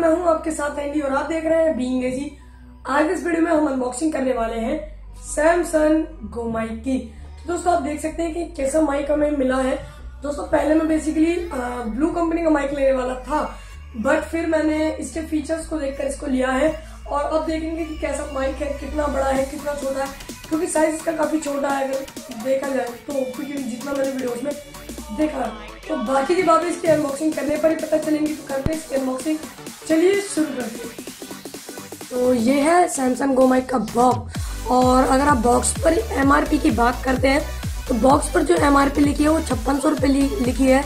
मैं हूं आपके साथ एंडी और आप देख रहे हैं बीइंग एजी। आज इस वीडियो में हम अनबॉक्सिंग करने वाले हैं सैमसंग गो माइक की। तो दोस्तों आप देख सकते हैं कि कैसा माइक हमें मिला है। दोस्तों पहले मैं बेसिकली ब्लू कंपनी का माइक लेने वाला था, बट फिर मैंने इसके फीचर्स को देखकर इसको लिया है। और अब देखेंगे कि कैसा माइक है, कितना बड़ा है, कितना छोटा है, क्योंकि साइज इसका काफी छोटा है अगर देखा जाए तो, क्योंकि जितना मैंने वीडियोस में देखा। तो बाकी की बातें इसकी अनबॉक्सिंग करने पर ही पता चलेंगी। तो करते हैं इसकी अनबॉक्सिंग, चलिए शुरू करते हैं। तो ये है सैमसंग गो माइक का बॉक्स। और अगर आप बॉक्स पर MRP की बात करते हैं तो बॉक्स पर जो MRP लिखी है वो 5600 रुपये लिखी है,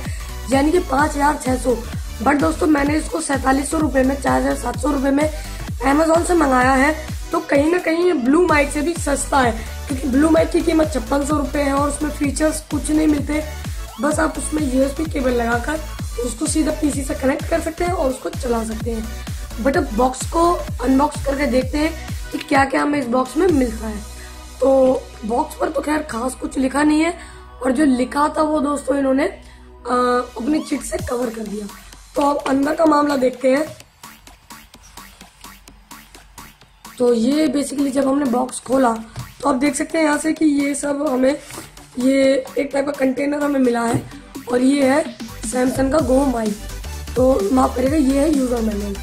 यानी कि 5600। बट दोस्तों मैंने इसको 4700 रुपये में, 4700 रुपये में Amazon से मंगाया है। तो कहीं ना कहीं ये ब्लू माइक से भी सस्ता है, क्योंकि ब्लू माइक की कीमत 5600 रुपये है और उसमें फीचर्स कुछ नहीं मिलते। बस आप उसमें USB केबल लगाकर उसको सीधा PC से कनेक्ट कर सकते हैं और उसको चला सकते हैं। बट अब बॉक्स को अनबॉक्स करके देखते हैं कि क्या क्या हमें इस बॉक्स में मिलता है। तो बॉक्स पर तो खैर खास कुछ लिखा नहीं है, और जो लिखा था वो दोस्तों इन्होंने अपनी चिट से कवर कर दिया। तो अब अंदर का मामला देखते हैं। तो ये बेसिकली जब हमने बॉक्स खोला तो आप देख सकते हैं यहाँ से कि ये सब हमें, ये एक टाइप का कंटेनर हमें मिला है, और ये है सैमसंग का गो माइक। तो माफ करेगा, ये है यूजर मैनुअल।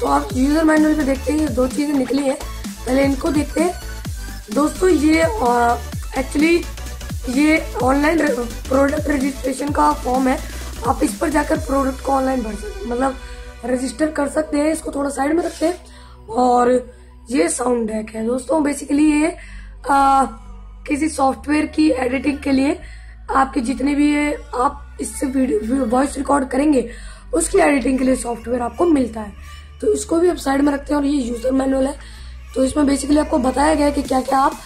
तो आप यूजर मैनुअल पे देखते हैं ये दो चीजें निकली हैं, पहले इनको देखते हैं। दोस्तों ये एक्चुअली ये ऑनलाइन प्रोडक्ट रजिस्ट्रेशन का फॉर्म है। आप इस पर जाकर प्रोडक्ट को ऑनलाइन भर सकते, मतलब रजिस्टर कर सकते हैं। इसको थोड़ा साइड में रखते हैं। और ये साउंड डेक है दोस्तों। बेसिकली ये किसी सॉफ्टवेयर की एडिटिंग के लिए आपके जितने भी आप इससे वीडियो वॉइस रिकॉर्ड करेंगे उसकी एडिटिंग के लिए सॉफ्टवेयर आपको मिलता है। तो इसको भी आप साइड में रखते हैं। और ये यूजर मैनुअल है, तो इसमें बेसिकली आपको बताया गया है कि क्या क्या आप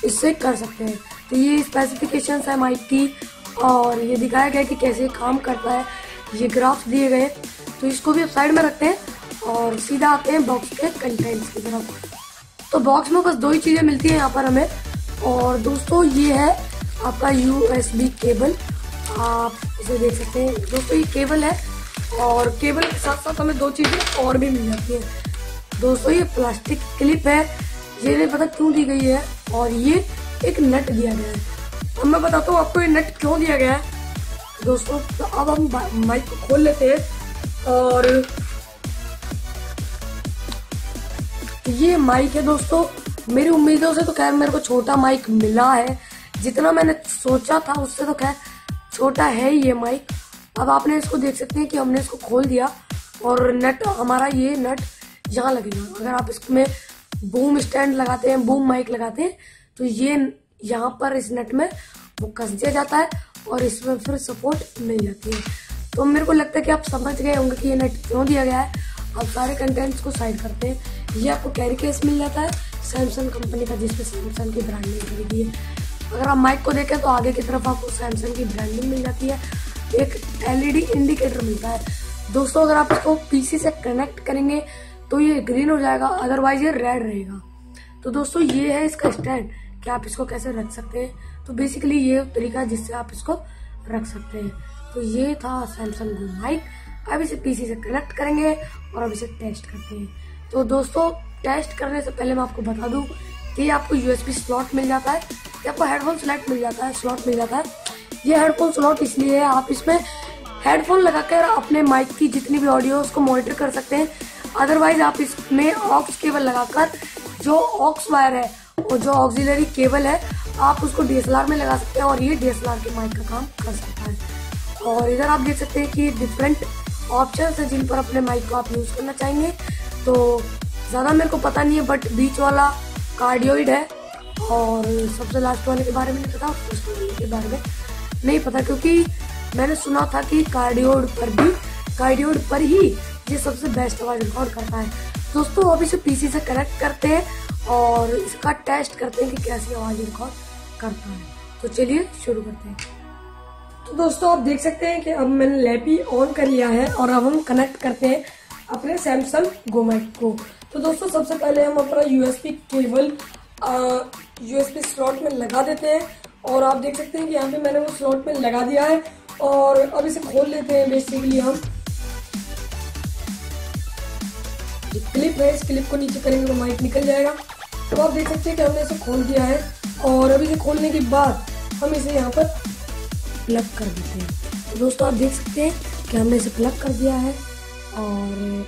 इससे कर सकते हैं। तो ये स्पेसिफिकेशंस है माइक की, और ये दिखाया गया है कि कैसे काम करता है। ये ग्राफ्स दिए गए, तो इसको भी आप साइड में रखते हैं और सीधा आते हैं बॉक्स के कंटेंट्स की तरफ। तो बॉक्स में बस दो ही चीजें मिलती हैं यहाँ पर हमें। और दोस्तों ये है आपका USB केबल, आप इसे देख सकते हैं दोस्तों, ये केबल है। और केबल के साथ साथ हमें दो चीजें और भी मिल जाती है दोस्तों। ये प्लास्टिक क्लिप है, ये नहीं पता क्यों दी गई है, और ये एक नट दिया गया है। अब मैं बताता हूँ आपको ये नट क्यों दिया गया है दोस्तों। तो अब हम माइक को खोल लेते हैं, और ये माइक है दोस्तों। मेरी उम्मीदों से तो खैर मेरे को छोटा माइक मिला है, जितना मैंने सोचा था उससे तो खैर छोटा है ही ये माइक। अब आपने इसको देख सकते हैं कि हमने इसको खोल दिया, और नट हमारा ये नट यहाँ लगेगा। अगर आप इसमें बूम स्टैंड लगाते हैं, बूम माइक लगाते हैं, तो ये यहाँ पर इस नट में वो कस दिया जाता है और इसमें फिर सपोर्ट मिल जाती है। तो मेरे को लगता है कि आप समझ गए होंगे कि ये नट क्यों दिया गया है। आप सारे कंटेंट्स को साइड करते हैं। ये आपको कैरी केस मिल जाता है सैमसंग कंपनी का, जिसपे सैमसंग की ब्रांडिंग करी गई है। अगर आप माइक को देखें तो आगे की तरफ आपको सैमसंग की ब्रांडिंग मिल जाती है। एक LED इंडिकेटर मिलता है दोस्तों। अगर आप इसको PC से कनेक्ट करेंगे तो ये ग्रीन हो जाएगा, अदरवाइज ये रेड रहेगा। तो दोस्तों ये है इसका स्टैंड कि आप इसको कैसे रख सकते हैं। तो बेसिकली ये तरीका है जिससे आप इसको रख सकते हैं। तो ये था सैमसंग गो माइक। अब इसे PC से कनेक्ट करेंगे और अब इसे टेस्ट करते हैं। तो दोस्तों टेस्ट करने से पहले मैं आपको बता दूं कि आपको USB स्लॉट मिल जाता है, कि आपको हेडफोन स्लॉट मिल जाता है। ये हेडफोन स्लॉट इसलिए है, आप इसमें हेडफोन लगाकर अपने माइक की जितनी भी ऑडियो उसको मॉनिटर कर सकते हैं। अदरवाइज आप इसमें ऑक्स केबल लगाकर, जो ऑक्स वायर है और जो ऑक्सिलरी केबल है, आप उसको DSLR में लगा सकते हैं, और ये DSLR के माइक का काम कर सकता है। और इधर आप देख सकते हैं कि डिफरेंट ऑप्शन है जिन पर अपने माइक को आप यूज करना चाहेंगे। तो ज्यादा मेरे को पता नहीं है, बट बीच वाला कार्डियोइड है, और सबसे लास्ट वाले के बारे में नहीं पता, उसके के बारे में नहीं पता, क्योंकि मैंने सुना था कि कार्डियोइड पर ही ये सबसे बेस्ट आवाज रिकॉर्ड करता है। दोस्तों अब इसे PC से कनेक्ट करते हैं और इसका टेस्ट करते हैं कि कैसी आवाज रिकॉर्ड करता है। तो चलिए शुरू करते हैं। तो दोस्तों आप देख सकते हैं कि अब मैंने लैपी ऑन कर लिया है, और अब हम कनेक्ट करते हैं अपने सैमसंग गो माइक को। तो दोस्तों सबसे पहले हम अपना USB केबल USB स्लॉट में लगा देते हैं, और आप देख सकते हैं कि यहाँ पे मैंने वो स्लॉट में लगा दिया है। और अब इसे खोल लेते हैं बेसिकली हम। जो क्लिप है इस क्लिप को नीचे करेंगे तो माइक निकल जाएगा। तो आप देख सकते हैं कि हमने इसे खोल दिया है और अभी इसे खोलने के बाद हम इसे यहाँ पर प्लग कर देते हैं। तो दोस्तों आप देख सकते हैं कि हमने इसे प्लग कर दिया है और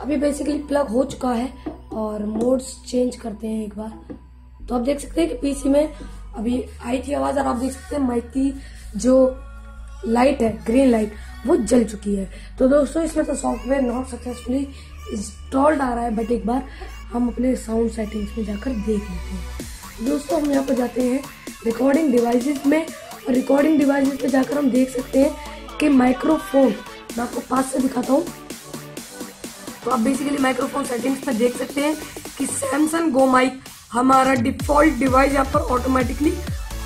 अभी बेसिकली प्लग हो चुका है। और मोड्स चेंज करते हैं एक बार। तो आप देख सकते हैं कि पीसी में अभी आई थी आवाज और आप देख सकते हैं माइक की जो लाइट है ग्रीन लाइट वो जल चुकी है। तो दोस्तों इसमें तो सॉफ्टवेयर नॉट सक्सेसफुली इंस्टॉल्ड आ रहा है, बट एक बार हम अपने साउंड सेटिंग्स में जाकर देख लेते हैं। दोस्तों हम यहाँ पर जाते हैं रिकॉर्डिंग डिवाइसेस में और रिकॉर्डिंग डिवाइसेस पे जाकर हम देख सकते हैं कि माइक्रोफोन, मैं आपको पास से दिखाता हूँ। तो आप बेसिकली माइक्रोफोन सेटिंग्स में देख सकते हैं कि सैमसंग गो माइक हमारा डिफॉल्ट डिवाइस यहाँ पर ऑटोमेटिकली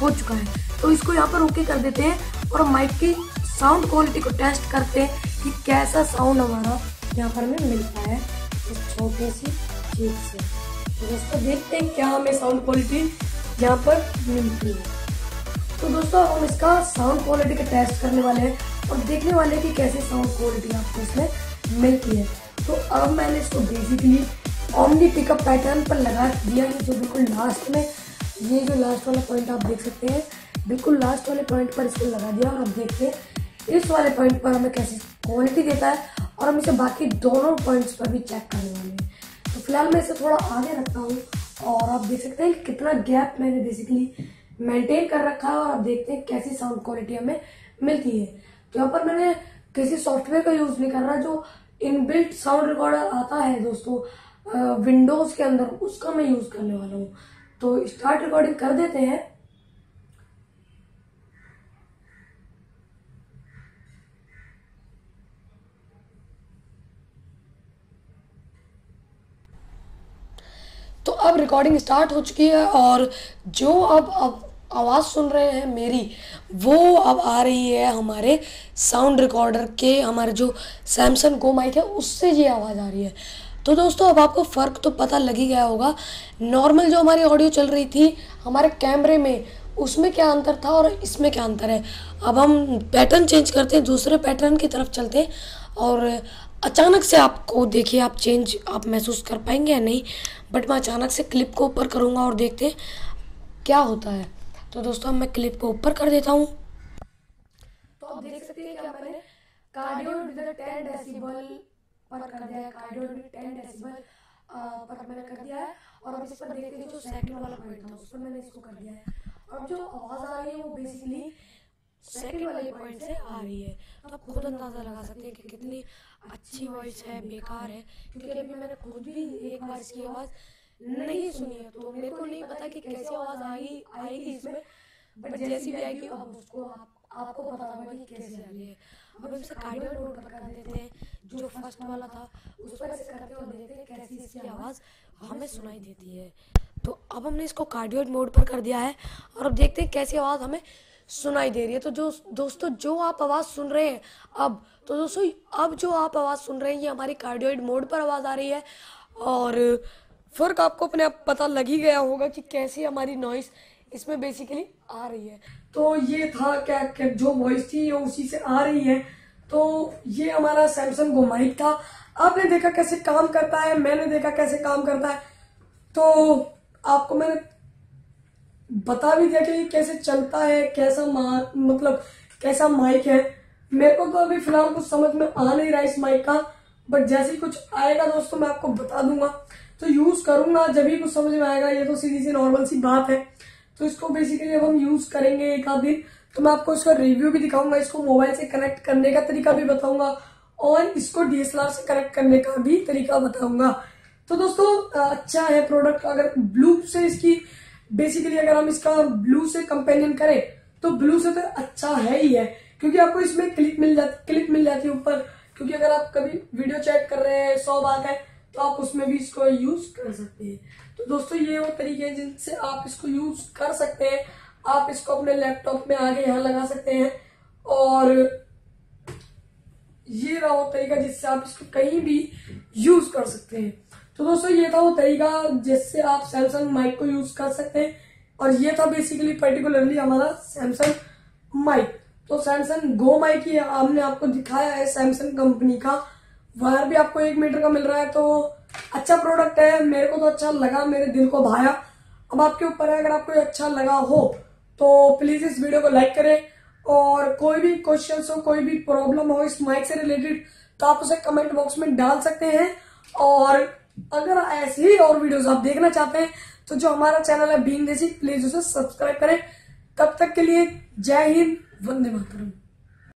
हो चुका है। तो इसको यहाँ पर ओके कर देते हैं और माइक की साउंड क्वालिटी को टेस्ट करते हैं कि कैसा साउंड हमारा यहाँ पर हमें मिलता है इस छोटी सी चीज से। तो दोस्तों देखते हैं क्या हमें साउंड क्वालिटी यहाँ पर मिलती है। तो दोस्तों हम इसका साउंड क्वालिटी का टेस्ट करने वाले हैं और देखने वाले हैं कि कैसी साउंड क्वालिटी आपको इसमें मिलती है। तो अब मैंने इसको बेसिकली ओमनी पिकअप पैटर्न पर लगा दिया है, जो बिल्कुल लास्ट में, ये जो लास्ट वाला पॉइंट आप देख सकते हैं, बिल्कुल लास्ट वाले पॉइंट पर इसको लगा दिया। और अब देखते हैं इस वाले पॉइंट पर हमें कैसी क्वालिटी देता है और हम इसे बाकी दोनों पॉइंट्स पर भी चेक करने वाले हैं। तो फिलहाल मैं इसे थोड़ा आगे रखता हूँ और आप देख सकते हैं कि कितना गैप मैंने बेसिकली मेंटेन कर रखा है और आप देखते हैं कैसी साउंड क्वालिटी हमें मिलती है। तो यहाँ पर मैंने किसी सॉफ्टवेयर का यूज नहीं कर रहा, जो इनबिल्ट साउंड रिकॉर्डर आता है दोस्तों विंडोज के अंदर, उसका मैं यूज करने वाला हूँ। तो स्टार्ट रिकॉर्डिंग कर देते हैं। तो अब रिकॉर्डिंग स्टार्ट हो चुकी है और जो अब आवाज़ सुन रहे हैं मेरी, वो अब आ रही है हमारे साउंड रिकॉर्डर के, हमारे जो सैमसंग गो माइक है उससे ये आवाज़ आ रही है। तो दोस्तों अब आपको फ़र्क तो पता लग ही गया होगा, नॉर्मल जो हमारी ऑडियो चल रही थी हमारे कैमरे में, उसमें क्या अंतर था और इसमें क्या अंतर है। अब हम पैटर्न चेंज करते हैं, दूसरे पैटर्न की तरफ चलते हैं और अचानक से आपको देखिए आप चेंज आप महसूस कर पाएंगे या नहीं, बट मैं अचानक से क्लिप को ऊपर करूँगा और देखते हैं क्या होता है। तो दोस्तों मैं क्लिप को ऊपर कर देता हूँ। तो आप देख सकते हैं कि मैंने कार्डियोड विद 10 डेसिबल पर कर दिया है, कार्डियोड विद 10 डेसिबल पर मैंने कर दिया है। और अब इस पर देखते हैं जो सेकंड वाला पॉइंट था उस पर मैंने इसको कर दिया है। और जो आवाज़ आ रही है वो बेसिकली सेकंड वाले पॉइंट से आ रही है। तो आप खुद अंदाज़ा लगा सकते हैं कि कितनी अच्छी वॉइस है, बेकार है, क्योंकि अभी मैंने खुद भी एक बार इसकी आवाज़ नहीं सुनी है, तो मेरे को नहीं पता कि कैसी आवाज़ आएगी इसमें, बट जैसी भी आएगी अब उसको आपको पता होगा कि कैसे आ रही है। अब हम इसे कार्डियोड मोड पर कर देते हैं, जो फर्स्ट वाला था उस पर ऐसे करते हैं और देखते हैं कैसी इसकी आवाज़ हमें सुनाई देती है। तो अब हमने इसको कार्डियोड मोड पर कर दिया है और अब देखते हैं कैसी आवाज़ हमें सुनाई दे रही है। तो जो दोस्तों जो आप आवाज़ सुन रहे हैं तो दोस्तों अब जो आप आवाज़ सुन रहे हैं ये हमारी कार्डियोइड मोड पर आवाज़ आ रही है और फ़र्क आपको अपने आप पता लग ही गया होगा कि कैसी हमारी नॉइस इसमें बेसिकली आ रही है। तो ये था क्या जो वॉइस थी ये उसी से आ रही है। तो ये हमारा सैमसंग गो माइक था। आपने देखा कैसे काम करता है, मैंने देखा कैसे काम करता है, तो आपको मैंने बता भी दिया कि कैसे चलता है, कैसा मतलब कैसा माइक है। मेरे को तो अभी फिलहाल कुछ समझ में आ नहीं रहा इस माइक का, बट जैसे ही कुछ आएगा दोस्तों मैं आपको बता दूंगा, तो यूज करूंगा जब भी कुछ समझ में आएगा। ये तो सीधी सी नॉर्मल सी बात है। तो इसको बेसिकली अब हम यूज करेंगे एक आध दिन, तो मैं आपको इसका रिव्यू भी दिखाऊंगा, इसको मोबाइल से कनेक्ट करने का तरीका भी बताऊंगा और इसको डीएसएलआर से कनेक्ट करने का भी तरीका बताऊंगा। तो दोस्तों अच्छा है प्रोडक्ट। अगर ब्लू से इसकी बेसिकली अगर हम इसका ब्लू से कंपेरिजन करें तो ब्लू से तो अच्छा है ही है, क्योंकि आपको इसमें क्लिप मिल जाती है ऊपर, क्योंकि अगर आप कभी वीडियो चैट कर रहे हैं 100 बात है तो आप उसमें भी इसको यूज कर सकते हैं। तो दोस्तों ये वो तरीके हैं जिनसे आप इसको यूज कर सकते हैं। आप इसको अपने लैपटॉप में आगे यहाँ लगा सकते हैं और ये रहा वो तरीका जिससे आप इसको कहीं भी यूज कर सकते हैं। तो दोस्तों ये था वो तरीका जिससे आप सैमसंग माइक को यूज कर सकते हैं और ये था बेसिकली पर्टिकुलरली हमारा सैमसंग माइक। तो सैमसंग गो माइक ही हमने आपको दिखाया है सैमसंग कंपनी का, वायर भी आपको 1 मीटर का मिल रहा है। तो अच्छा प्रोडक्ट है, मेरे को तो अच्छा लगा, मेरे दिल को भाया। अब आपके ऊपर है, अगर आपको अच्छा लगा हो तो प्लीज इस वीडियो को लाइक करें, और कोई भी क्वेश्चन हो, कोई भी प्रॉब्लम हो इस माइक से रिलेटेड, तो आप उसे कमेंट बॉक्स में डाल सकते हैं। और अगर ऐसे ही और वीडियोस आप देखना चाहते हैं तो जो हमारा चैनल है बीइंग देसी, प्लीज उसे सब्सक्राइब करें। तब तक के लिए जय हिंद, वंदे मातरम।